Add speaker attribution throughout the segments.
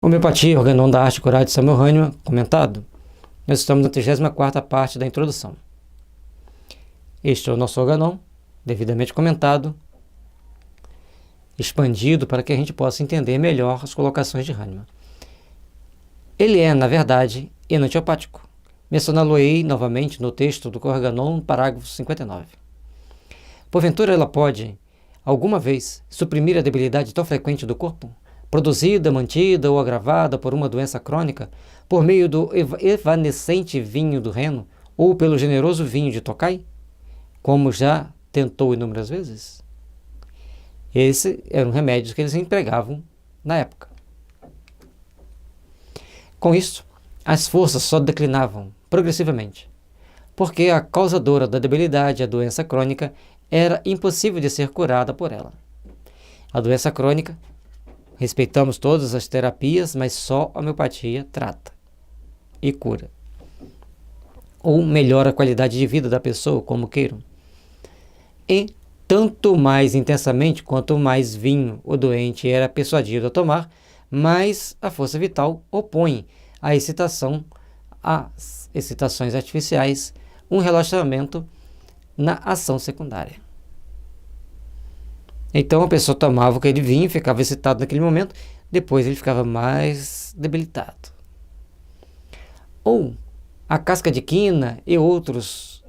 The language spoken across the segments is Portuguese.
Speaker 1: Homeopatia, Organon da Arte Curar de Samuel Hahnemann, comentado. Nós estamos na 34ª parte da introdução. Este é o nosso Organon, devidamente comentado, expandido para que a gente possa entender melhor as colocações de Hahnemann. Ele é, na verdade, enantiopático. Mencioná-lo-ei novamente no texto do Organon, parágrafo 59. Porventura ela pode, alguma vez, suprimir a debilidade tão frequente do corpo, produzida, mantida ou agravada por uma doença crônica, por meio do evanescente vinho do Reno ou pelo generoso vinho de Tokai, como já tentou inúmeras vezes? Esses eram remédios que eles empregavam na época. Com isso, as forças só declinavam progressivamente, porque a causadora da debilidade, a doença crônica, era impossível de ser curada por ela. A doença crônica, respeitamos todas as terapias, mas só a homeopatia trata e cura. Ou melhora a qualidade de vida da pessoa, como queiram. E tanto mais intensamente quanto mais vinho o doente era persuadido a tomar, mais a força vital opõe à excitação, às excitações artificiais, um relaxamento na ação secundária. Então a pessoa tomava aquele vinho, ficava excitado naquele momento, depois ele ficava mais debilitado. Ou a casca de quina e outros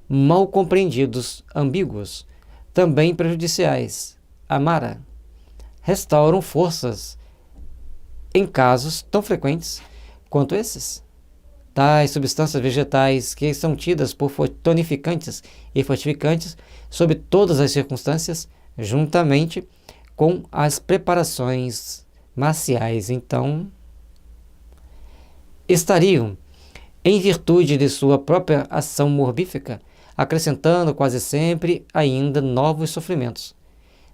Speaker 1: mal compreendidos ambíguos, também prejudiciais, amara, restauram forças em casos tão frequentes quanto esses. Tais substâncias vegetais que são tidas por tonificantes e fortificantes sob todas as circunstâncias, juntamente com as preparações marciais, então, estariam, em virtude de sua própria ação morbífica, acrescentando quase sempre ainda novos sofrimentos,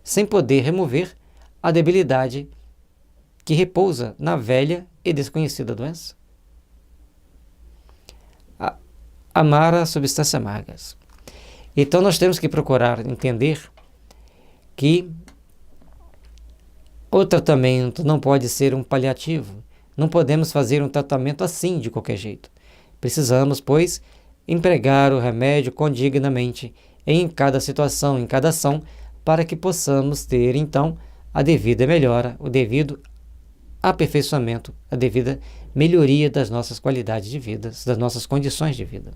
Speaker 1: sem poder remover a debilidade que repousa na velha e desconhecida doença. Amara, substâncias amargas. Então nós temos que procurar entender que o tratamento não pode ser um paliativo. Não podemos fazer um tratamento assim de qualquer jeito. Precisamos, pois, empregar o remédio condignamente em cada situação, em cada ação, para que possamos ter, então, a devida melhora, o devido aperfeiçoamento, a devida melhoria das nossas qualidades de vida, das nossas condições de vida.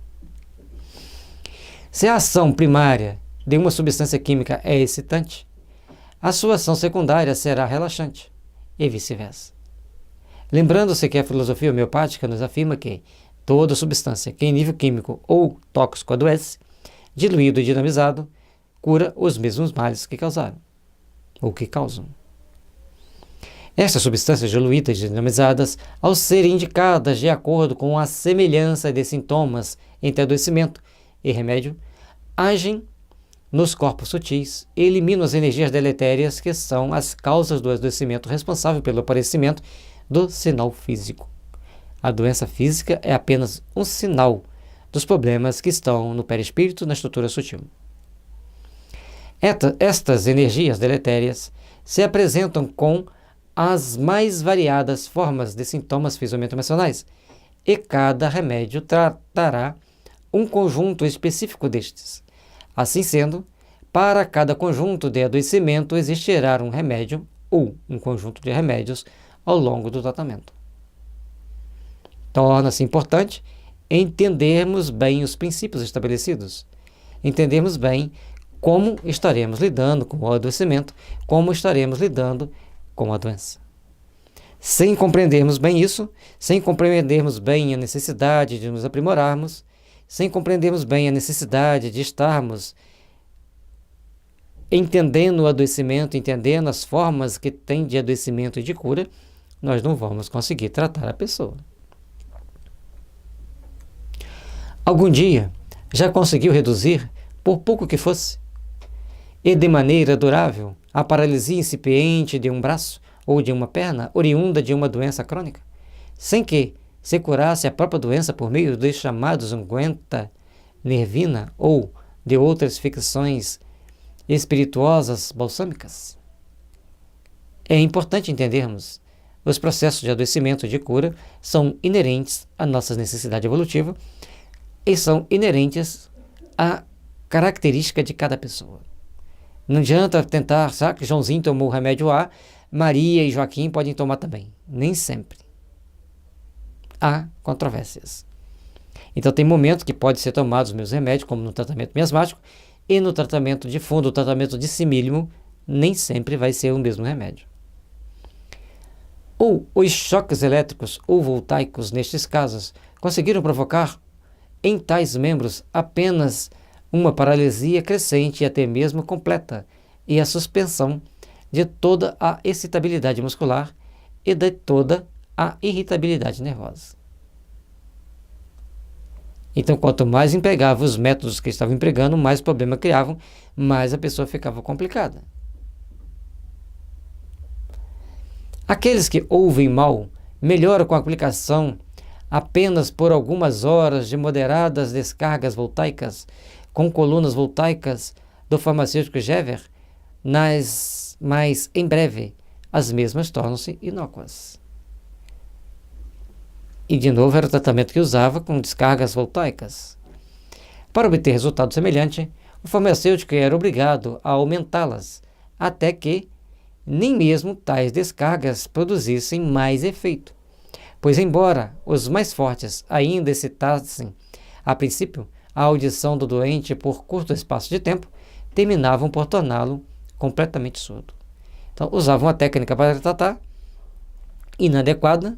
Speaker 1: Se a ação primária de uma substância química é excitante, a sua ação secundária será relaxante, e vice-versa. Lembrando-se que a filosofia homeopática nos afirma que toda substância que em nível químico ou tóxico adoece, diluído e dinamizado, cura os mesmos males que causaram, ou que causam. Estas substâncias diluídas e dinamizadas, ao serem indicadas de acordo com a semelhança de sintomas entre adoecimento e remédio, agem nos corpos sutis e eliminam as energias deletérias que são as causas do adoecimento responsável pelo aparecimento do sinal físico. A doença física é apenas um sinal dos problemas que estão no perispírito, na estrutura sutil. Estas energias deletérias se apresentam com as mais variadas formas de sintomas fisioemocionais, e cada remédio tratará um conjunto específico destes. Assim sendo, para cada conjunto de adoecimento existirá um remédio ou um conjunto de remédios ao longo do tratamento. Torna-se importante entendermos bem os princípios estabelecidos, entendermos bem como estaremos lidando com o adoecimento, como estaremos lidando com a doença. Sem compreendermos bem isso, sem compreendermos bem a necessidade de nos aprimorarmos, sem compreendermos bem a necessidade de estarmos entendendo o adoecimento, entendendo as formas que tem de adoecimento e de cura, nós não vamos conseguir tratar a pessoa. Algum dia já conseguiu reduzir, por pouco que fosse, e de maneira durável, a paralisia incipiente de um braço ou de uma perna, oriunda de uma doença crônica, sem que se curasse a própria doença por meio dos chamados unguenta nervina ou de outras ficções espirituosas balsâmicas? É importante entendermos os processos de adoecimento e de cura são inerentes à nossa necessidade evolutiva e são inerentes à característica de cada pessoa. Não adianta tentar, sabe, que Joãozinho tomou o remédio A, Maria e Joaquim podem tomar também. Nem sempre. Há controvérsias. Então tem momentos que podem ser tomados os meus remédios, como no tratamento miasmático, e no tratamento de fundo, o tratamento de simílimo, nem sempre vai ser o mesmo remédio. Ou os choques elétricos ou voltaicos, nestes casos, conseguiram provocar em tais membros apenas uma paralisia crescente e até mesmo completa, e a suspensão de toda a excitabilidade muscular e de toda a irritabilidade nervosa. Então, quanto mais empregava os métodos que estavam empregando, mais problema criavam, mais a pessoa ficava complicada. Aqueles que ouvem mal melhoram com a aplicação apenas por algumas horas de moderadas descargas voltaicas com colunas voltaicas do farmacêutico Gever, mas em breve as mesmas tornam-se inócuas. E de novo era o tratamento que usava com descargas voltaicas. Para obter resultado semelhante, o farmacêutico era obrigado a aumentá-las, até que nem mesmo tais descargas produzissem mais efeito, pois embora os mais fortes ainda excitassem, a princípio, a audição do doente por curto espaço de tempo, terminavam por torná-lo completamente surdo. Então, usavam uma técnica para tratar, inadequada,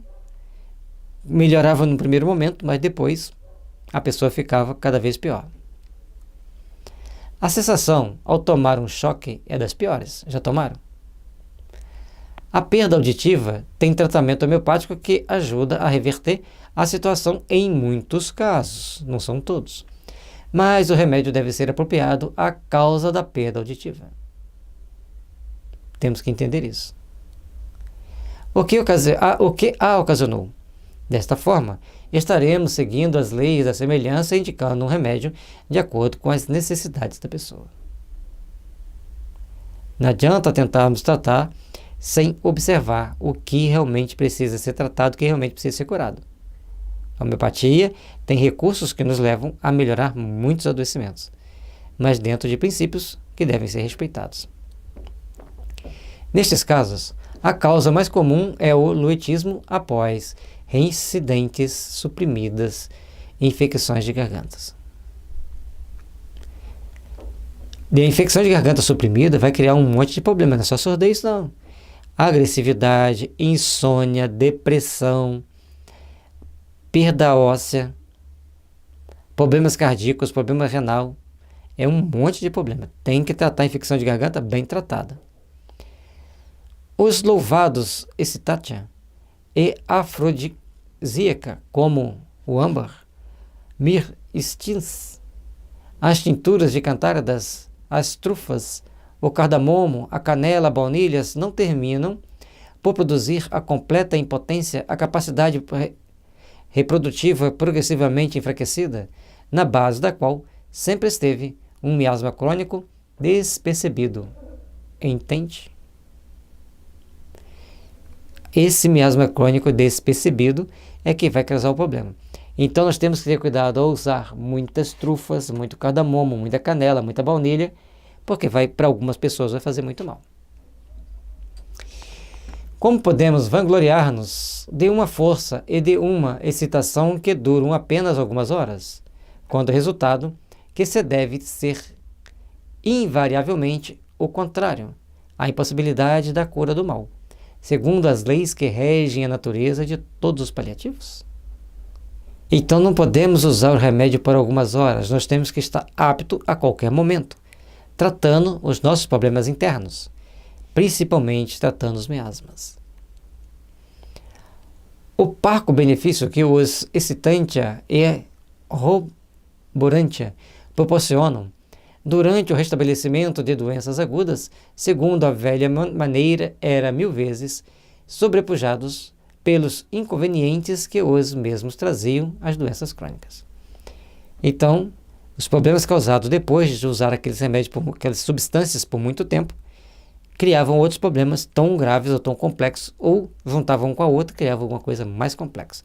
Speaker 1: melhorava no primeiro momento, mas depois a pessoa ficava cada vez pior. A sensação ao tomar um choque é das piores. Já tomaram? A perda auditiva tem tratamento homeopático que ajuda a reverter a situação em muitos casos, não são todos. Mas o remédio deve ser apropriado à causa da perda auditiva. Temos que entender isso. O que a ocasionou? Desta forma, estaremos seguindo as leis da semelhança e indicando um remédio de acordo com as necessidades da pessoa. Não adianta tentarmos tratar sem observar o que realmente precisa ser tratado, o que realmente precisa ser curado. A homeopatia tem recursos que nos levam a melhorar muitos adoecimentos, mas dentro de princípios que devem ser respeitados. Nestes casos, a causa mais comum é o luetismo após reincidentes suprimidas infecções de gargantas. E a infecção de garganta suprimida vai criar um monte de problemas, não é só surdez, não. Agressividade, insônia, depressão, perda óssea, problemas cardíacos, problema renal, é um monte de problema. Tem que tratar a infecção de garganta bem tratada. Os louvados excitatia e afrodisíaca, como o âmbar, mir stins, as tinturas de cantáridas, as trufas, o cardamomo, a canela, baunilhas, não terminam por produzir a completa impotência, a capacidade reprodutiva progressivamente enfraquecida, na base da qual sempre esteve um miasma crônico despercebido. Entende? Esse miasma crônico despercebido é que vai causar o problema. Então nós temos que ter cuidado ao usar muitas trufas, muito cardamomo, muita canela, muita baunilha, porque para algumas pessoas vai fazer muito mal. Como podemos vangloriar-nos de uma força e de uma excitação que duram apenas algumas horas, quando o resultado que se deve ser invariavelmente o contrário, a impossibilidade da cura do mal, segundo as leis que regem a natureza de todos os paliativos? Então não podemos usar o remédio por algumas horas, nós temos que estar apto a qualquer momento, tratando os nossos problemas internos, principalmente tratando os miasmas. O parco benefício que os excitantia e roborantia proporcionam durante o restabelecimento de doenças agudas, segundo a velha maneira, era 1000 vezes sobrepujados pelos inconvenientes que os mesmos traziam às doenças crônicas. Então, os problemas causados depois de usar aqueles remédios, aquelas substâncias por muito tempo, criavam outros problemas tão graves ou tão complexos, ou juntavam um com a outra e criavam alguma coisa mais complexa.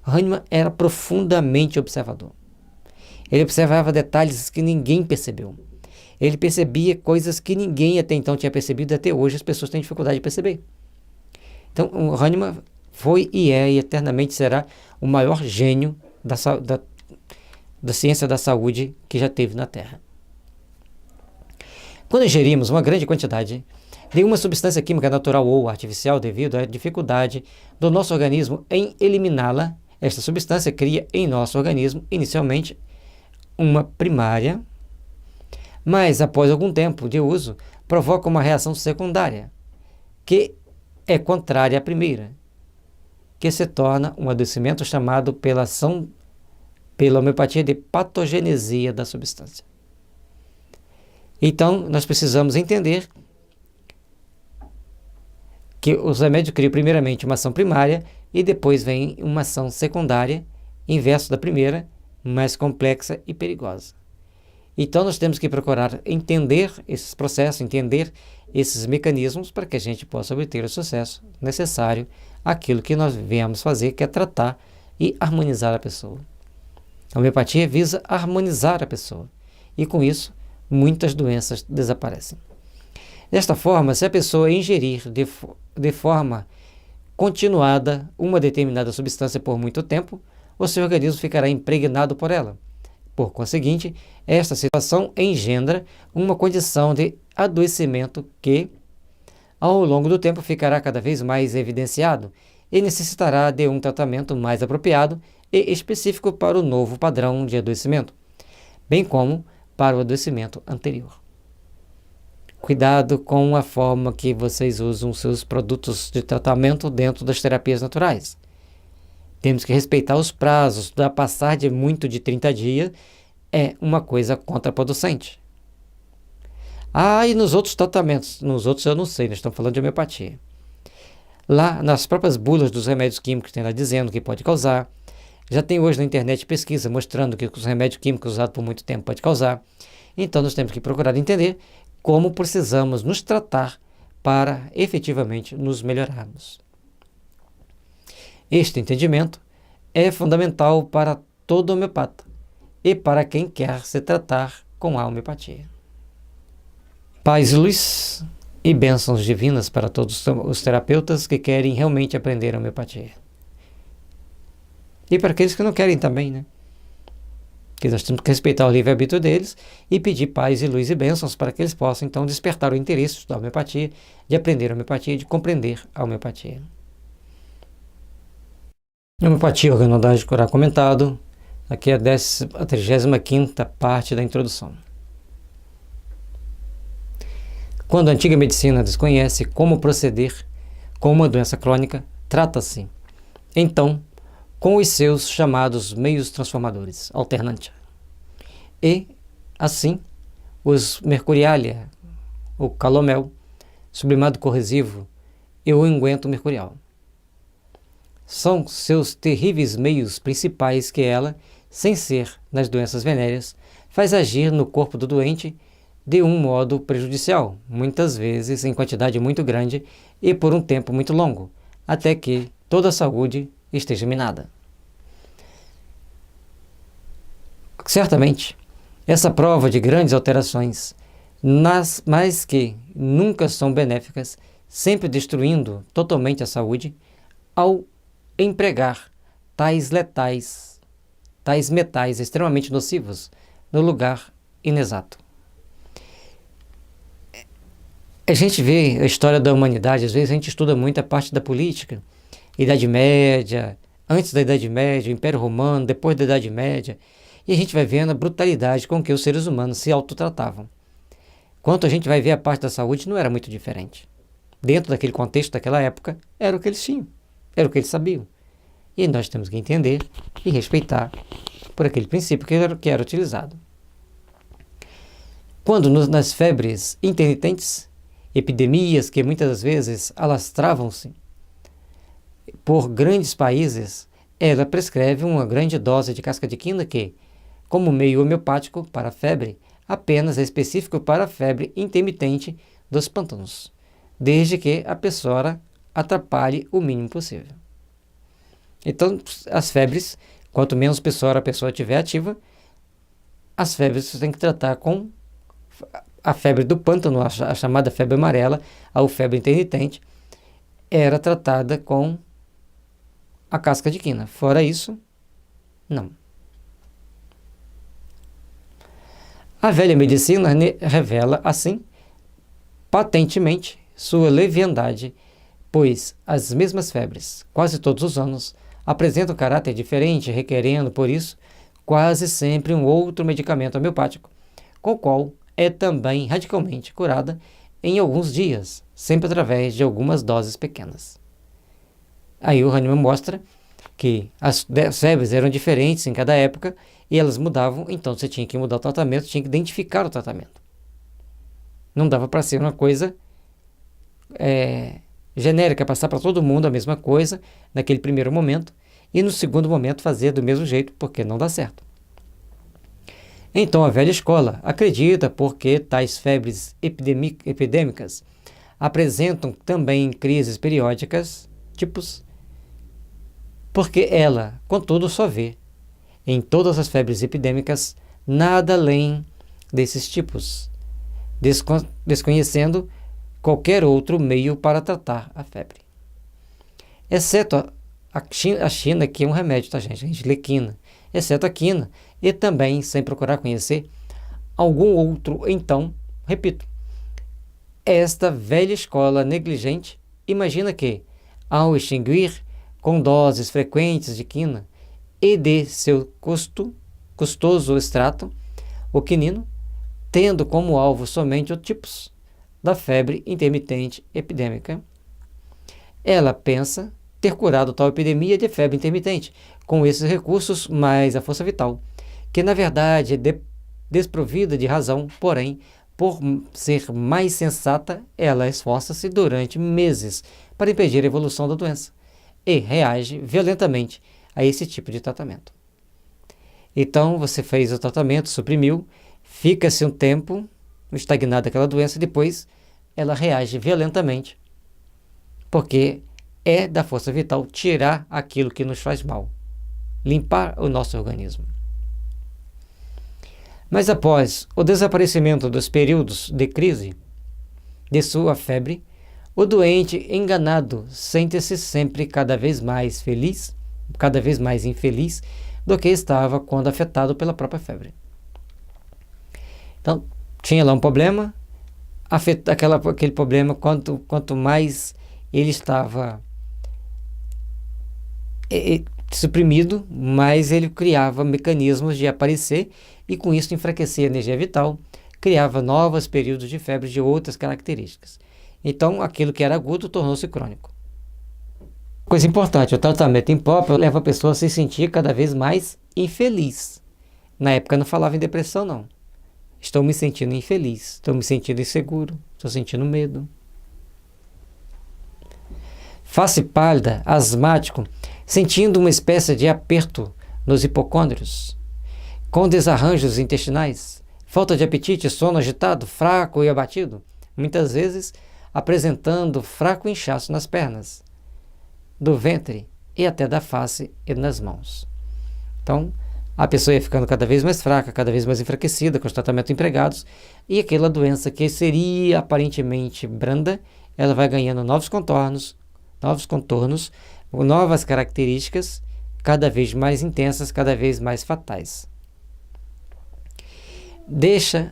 Speaker 1: Hahnemann era profundamente observador. Ele observava detalhes que ninguém percebeu. Ele percebia coisas que ninguém até então tinha percebido, e até hoje as pessoas têm dificuldade de perceber. Então, o Hahnemann foi e é e eternamente será o maior gênio da ciência da saúde que já teve na Terra. Quando ingerimos uma grande quantidade de uma substância química natural ou artificial devido à dificuldade do nosso organismo em eliminá-la, esta substância cria em nosso organismo, inicialmente, uma primária, mas após algum tempo de uso, provoca uma reação secundária, que é contrária à primeira, que se torna um adoecimento chamado pela homeopatia de patogenesia da substância. Então, nós precisamos entender que os remédios criam primeiramente uma ação primária e depois vem uma ação secundária, inverso da primeira, mais complexa e perigosa. Então, nós temos que procurar entender esses processos, entender esses mecanismos para que a gente possa obter o sucesso necessário àquilo que nós viemos fazer, que é tratar e harmonizar a pessoa. A homeopatia visa harmonizar a pessoa e, com isso, muitas doenças desaparecem. Desta forma, se a pessoa ingerir de forma continuada uma determinada substância por muito tempo, o seu organismo ficará impregnado por ela. Por conseguinte, esta situação engendra uma condição de adoecimento que, ao longo do tempo, ficará cada vez mais evidenciado e necessitará de um tratamento mais apropriado e específico para o novo padrão de adoecimento, bem como para o adoecimento anterior. Cuidado com a forma que vocês usam seus produtos de tratamento dentro das terapias naturais. Temos que respeitar os prazos. Passar de muito de 30 dias é uma coisa contraproducente. E nos outros tratamentos? Nos outros eu não sei, nós estamos falando de homeopatia. Lá, nas próprias bulas dos remédios químicos, tem lá dizendo que pode causar. Já tem hoje na internet pesquisa mostrando que os remédios químicos usados por muito tempo pode causar. Então, nós temos que procurar entender como precisamos nos tratar para efetivamente nos melhorarmos. Este entendimento é fundamental para todo homeopata e para quem quer se tratar com a homeopatia. Paz e luz e bênçãos divinas para todos os terapeutas que querem realmente aprender a homeopatia. E para aqueles que não querem também, né? Que nós temos que respeitar o livre-arbítrio deles e pedir paz e luz e bênçãos para que eles possam, então, despertar o interesse da homeopatia, de aprender a homeopatia, de compreender a homeopatia. Homeopatia, organodade de curar comentado. Aqui é a 35ª parte da introdução. Quando a antiga medicina desconhece como proceder com uma doença crônica, trata-se, então, com os seus chamados meios transformadores, alternantia. E, assim, os mercurialia, o calomel, sublimado corrosivo e o unguento mercurial. São seus terríveis meios principais que ela, sem ser nas doenças venéreas, faz agir no corpo do doente de um modo prejudicial, muitas vezes em quantidade muito grande e por um tempo muito longo, até que toda a saúde esteja minada. Certamente, essa prova de grandes alterações, mas que nunca são benéficas, sempre destruindo totalmente a saúde, ao empregar tais metais extremamente nocivos no lugar inexato. A gente vê a história da humanidade, às vezes a gente estuda muito a parte da política, Idade Média, antes da Idade Média, Império Romano, depois da Idade Média, e a gente vai vendo a brutalidade com que os seres humanos se autotratavam. Quanto a gente vai ver a parte da saúde, não era muito diferente. Dentro daquele contexto daquela época, era o que eles tinham, era o que eles sabiam. E nós temos que entender e respeitar por aquele princípio que era utilizado. Quando nas febres intermitentes, epidemias que muitas vezes alastravam-se por grandes países, ela prescreve uma grande dose de casca de quina que, como meio homeopático para a febre, apenas é específico para a febre intermitente dos pântanos, desde que a pessoa atrapalhe o mínimo possível. Então, as febres, quanto menos a pessoa tiver ativa, as febres você tem que tratar com a febre do pântano, a chamada febre amarela, a febre intermitente, era tratada com a casca de quina. Fora isso, não. A velha medicina revela, assim, patentemente sua leviandade, pois as mesmas febres, quase todos os anos, apresentam caráter diferente, requerendo, por isso, quase sempre um outro medicamento homeopático, com o qual é também radicalmente curada em alguns dias, sempre através de algumas doses pequenas. Aí o Hahnemann mostra que as febres eram diferentes em cada época e elas mudavam, então você tinha que mudar o tratamento, tinha que identificar o tratamento. Não dava para ser uma coisa genérica, passar para todo mundo a mesma coisa naquele primeiro momento e no segundo momento fazer do mesmo jeito, porque não dá certo. Então a velha escola acredita porque tais febres epidêmicas apresentam também crises periódicas, porque ela, contudo, só vê em todas as febres epidêmicas nada além desses tipos, desconhecendo qualquer outro meio para tratar a febre. Exceto a China, que é um remédio, tá, gente? A gente lê quina. Exceto a quina, e também, sem procurar conhecer, algum outro. Então, repito, esta velha escola negligente imagina que, ao extinguir com doses frequentes de quina e de seu custoso extrato, o quinino, tendo como alvo somente os tipos da febre intermitente epidêmica, ela pensa ter curado tal epidemia de febre intermitente com esses recursos mais a força vital, que na verdade é desprovida de razão, porém, por ser mais sensata, ela esforça-se durante meses para impedir a evolução da doença e reage violentamente a esse tipo de tratamento. Então, você fez o tratamento, suprimiu, fica-se um tempo estagnada aquela doença, depois ela reage violentamente, porque é da força vital tirar aquilo que nos faz mal, limpar o nosso organismo. Mas após o desaparecimento dos períodos de crise de sua febre, o doente enganado sente-se sempre cada vez mais feliz, cada vez mais infeliz do que estava quando afetado pela própria febre. Então, tinha lá um problema, aquele problema, quanto mais ele estava suprimido, mais ele criava mecanismos de aparecer e com isso enfraquecia a energia vital, criava novos períodos de febre de outras características. Então, aquilo que era agudo tornou-se crônico. Coisa importante, o tratamento impróprio leva a pessoa a se sentir cada vez mais infeliz. Na época não falava em depressão, não. Estou me sentindo infeliz, estou me sentindo inseguro, estou sentindo medo. Face pálida, asmático, sentindo uma espécie de aperto nos hipocôndrios, com desarranjos intestinais, falta de apetite, sono agitado, fraco e abatido, muitas vezes apresentando fraco inchaço nas pernas, do ventre e até da face e nas mãos. Então, a pessoa ia ficando cada vez mais fraca, cada vez mais enfraquecida com os tratamentos empregados, e aquela doença que seria aparentemente branda, ela vai ganhando novos contornos, novas características, cada vez mais intensas, cada vez mais fatais. Deixa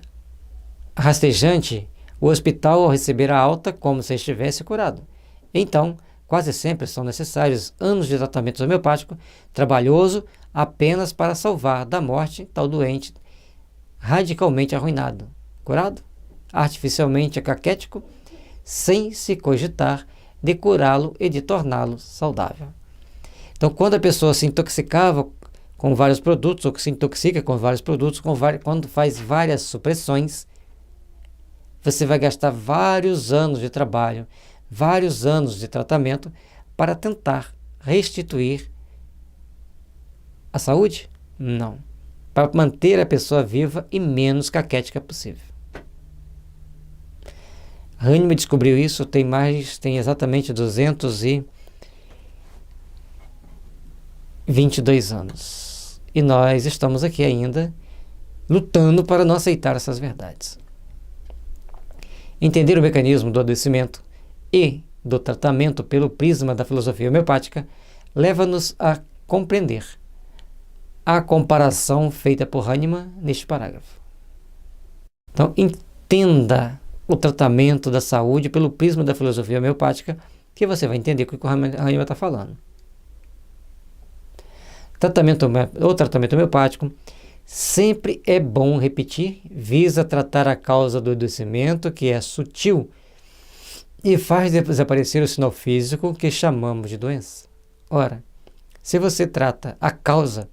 Speaker 1: rastejante o hospital ao receber a alta como se estivesse curado. Então, quase sempre são necessários anos de tratamento homeopático, trabalhoso, apenas para salvar da morte tal doente radicalmente arruinado, curado, artificialmente caquético, sem se cogitar de curá-lo e de torná-lo saudável. Então, quando a pessoa se intoxicava com vários produtos, ou que se intoxica com vários produtos, quando faz várias supressões, você vai gastar vários anos de trabalho, vários anos de tratamento para tentar restituir a saúde? Não. Para manter a pessoa viva e menos caquética possível. Hahnemann descobriu isso tem exatamente 222 anos. E nós estamos aqui ainda lutando para não aceitar essas verdades. Entender o mecanismo do adoecimento e do tratamento pelo prisma da filosofia homeopática leva-nos a compreender a comparação feita por Hahnemann neste parágrafo. Então, entenda o tratamento da saúde pelo prisma da filosofia homeopática, que você vai entender o que o Hahnemann está falando. O tratamento homeopático sempre é bom repetir, visa tratar a causa do adoecimento, que é sutil, e faz desaparecer o sinal físico que chamamos de doença. Ora, se você trata a causa,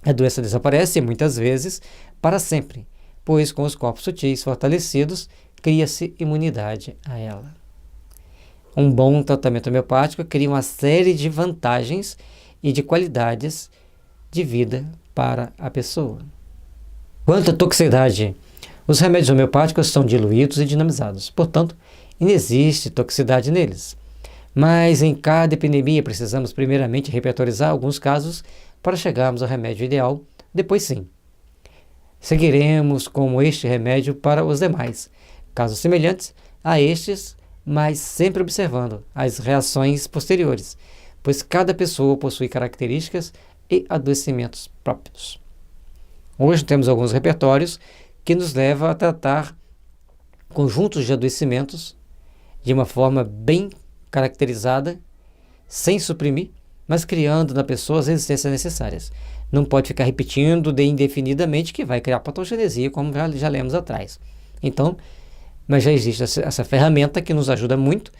Speaker 1: a doença desaparece, muitas vezes, para sempre, pois com os corpos sutis fortalecidos, cria-se imunidade a ela. Um bom tratamento homeopático cria uma série de vantagens e de qualidades de vida para a pessoa. Quanto à toxicidade, os remédios homeopáticos são diluídos e dinamizados, portanto, não existe toxicidade neles. Mas em cada epidemia precisamos primeiramente repertorizar alguns casos para chegarmos ao remédio ideal, depois sim. Seguiremos com este remédio para os demais, casos semelhantes a estes, mas sempre observando as reações posteriores, pois cada pessoa possui características e adoecimentos próprios. Hoje temos alguns repertórios que nos levam a tratar conjuntos de adoecimentos de uma forma bem caracterizada, sem suprimir, mas criando na pessoa as resistências necessárias. Não pode ficar repetindo indefinidamente, que vai criar patogenesia, como já lemos atrás. Então, mas já existe essa ferramenta que nos ajuda muito,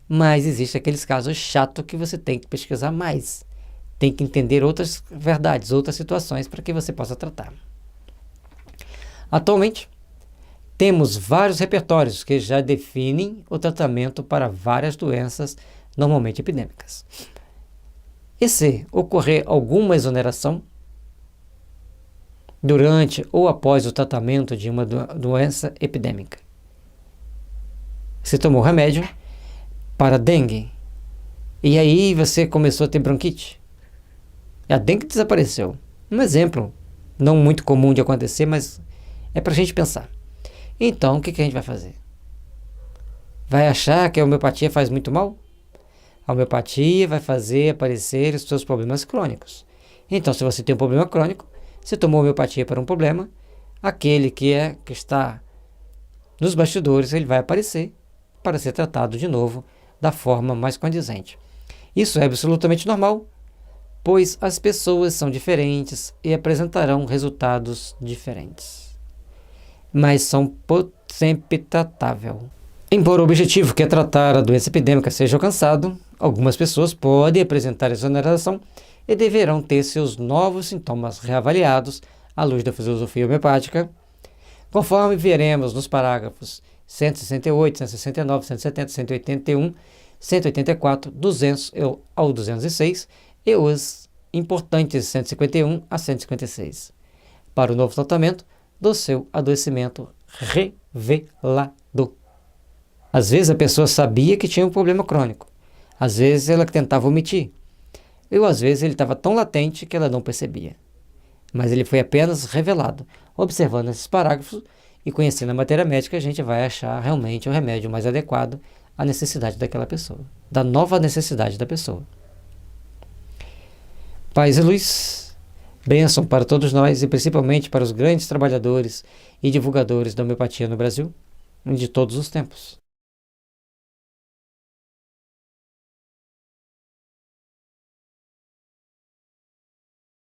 Speaker 1: mas existe aqueles casos chatos que você tem que pesquisar mais. Tem que entender outras verdades, outras situações para que você possa tratar. Atualmente, temos vários repertórios que já definem o tratamento para várias doenças, normalmente epidêmicas. E se ocorrer alguma exoneração durante ou após o tratamento de uma doença epidêmica? Você tomou remédio para dengue e aí você começou a ter bronquite. A dengue desapareceu. Um exemplo não muito comum de acontecer, mas é para a gente pensar. Então, o que a gente vai fazer? Vai achar que a homeopatia faz muito mal? A homeopatia vai fazer aparecer os seus problemas crônicos. Então, se você tem um problema crônico, você tomou homeopatia para um problema, aquele que está nos bastidores, ele vai aparecer para ser tratado de novo da forma mais condizente. Isso é absolutamente normal, pois as pessoas são diferentes e apresentarão resultados diferentes. Mas são sempre tratáveis. Embora o objetivo, que é tratar a doença epidêmica, seja alcançado, algumas pessoas podem apresentar exoneração e deverão ter seus novos sintomas reavaliados à luz da filosofia homeopática, conforme veremos nos parágrafos 168, 169, 170, 181, 184, 200 ao 206 e os importantes 151 a 156, para o novo tratamento do seu adoecimento revelado. Às vezes a pessoa sabia que tinha um problema crônico, às vezes ela tentava omitir, ou às vezes ele estava tão latente que ela não percebia. Mas ele foi apenas revelado. Observando esses parágrafos e conhecendo a matéria médica, a gente vai achar realmente o remédio mais adequado à necessidade daquela pessoa, da nova necessidade da pessoa. Paz e luz, bênção para todos nós e principalmente para os grandes trabalhadores e divulgadores da homeopatia no Brasil e de todos os tempos.